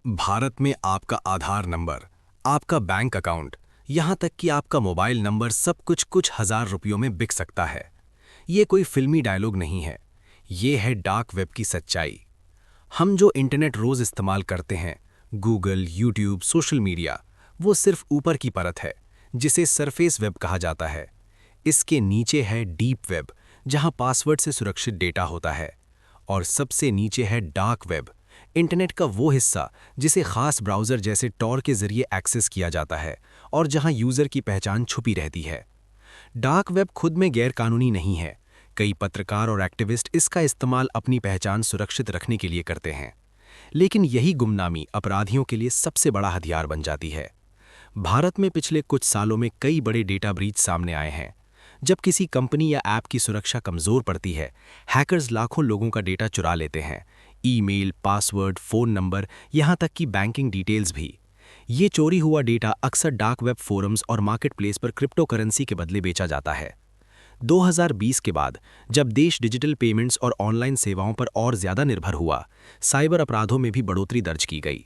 भारत में आपका आधार नंबर, आपका बैंक अकाउंट, यहाँ तक कि आपका मोबाइल नंबर सब कुछ हजार रुपयों में बिक सकता है। ये कोई फिल्मी डायलॉग नहीं है, ये है डार्क वेब की सच्चाई। हम जो इंटरनेट रोज इस्तेमाल करते हैं, गूगल, यूट्यूब, सोशल मीडिया, वो सिर्फ ऊपर की परत है, जिसे सरफेस वेब कहा जाता है। इसके नीचे है डीप वेब, जहाँ पासवर्ड से सुरक्षित डेटा होता है। और सबसे नीचे है डार्क वेब, इंटरनेट का वो हिस्सा जिसे खास ब्राउज़र जैसे टॉर के जरिए एक्सेस किया जाता है और जहां यूज़र की पहचान छुपी रहती है। डार्क वेब खुद में गैरकानूनी नहीं है। कई पत्रकार और एक्टिविस्ट इसका इस्तेमाल अपनी पहचान सुरक्षित रखने के लिए करते हैं, लेकिन यही गुमनामी अपराधियों के लिए सबसे बड़ा हथियार बन जाती है। भारत में पिछले कुछ सालों में कई बड़े डेटा ब्रीच सामने आए हैं। जब किसी कंपनी या ऐप की सुरक्षा कमज़ोर पड़ती है, हैकर्स लाखों लोगों का डेटा चुरा लेते हैं। ईमेल, पासवर्ड, फ़ोन नंबर, यहाँ तक कि बैंकिंग डिटेल्स भी। ये चोरी हुआ डेटा अक्सर डार्क वेब फोरम्स और मार्केट प्लेस पर क्रिप्टो करेंसी के बदले बेचा जाता है। 2020 के बाद जब देश डिजिटल पेमेंट्स और ऑनलाइन सेवाओं पर और ज़्यादा निर्भर हुआ, साइबर अपराधों में भी बढ़ोतरी दर्ज की गई।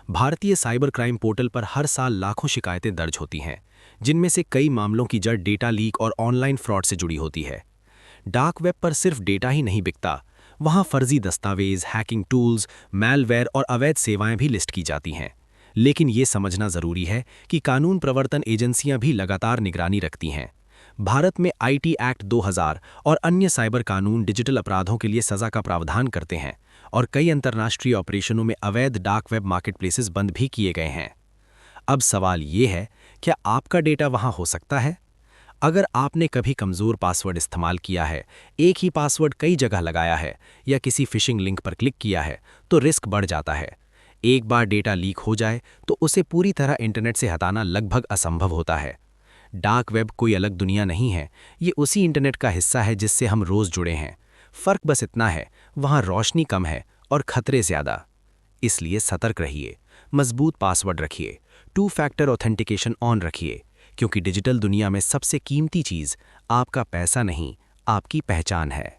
भारतीय साइबर क्राइम पोर्टल पर हर साल लाखों शिकायतें दर्ज होती हैं, जिनमें से कई मामलों की जड़ डेटा लीक और ऑनलाइन फ्रॉड से जुड़ी होती है। डार्क वेब पर सिर्फ डेटा ही नहीं बिकता, वहाँ फर्जी दस्तावेज, हैकिंग टूल्स, मैलवेयर और अवैध सेवाएं भी लिस्ट की जाती हैं। लेकिन ये समझना ज़रूरी है कि कानून प्रवर्तन एजेंसियां भी लगातार निगरानी रखती हैं। भारत में आईटी एक्ट 2000 और अन्य साइबर कानून डिजिटल अपराधों के लिए सज़ा का प्रावधान करते हैं और कई अंतर्राष्ट्रीय ऑपरेशनों में अवैध डार्क वेब मार्केटप्लेसेस बंद भी किए गए हैं। अब सवाल ये है, क्या आपका डेटा वहाँ हो सकता है? अगर आपने कभी कमज़ोर पासवर्ड इस्तेमाल किया है, एक ही पासवर्ड कई जगह लगाया है या किसी फिशिंग लिंक पर क्लिक किया है, तो रिस्क बढ़ जाता है। एक बार डेटा लीक हो जाए तो उसे पूरी तरह इंटरनेट से हटाना लगभग असंभव होता है। डार्क वेब कोई अलग दुनिया नहीं है, ये उसी इंटरनेट का हिस्सा है जिससे हम रोज़ जुड़े हैं। फ़र्क बस इतना है, वहाँ रोशनी कम है और खतरे ज़्यादा। इसलिए सतर्क रहिए, मजबूत पासवर्ड रखिए, टू फैक्टर ऑथेंटिकेशन ऑन रखिए, क्योंकि डिजिटल दुनिया में सबसे कीमती चीज़ आपका पैसा नहीं, आपकी पहचान है।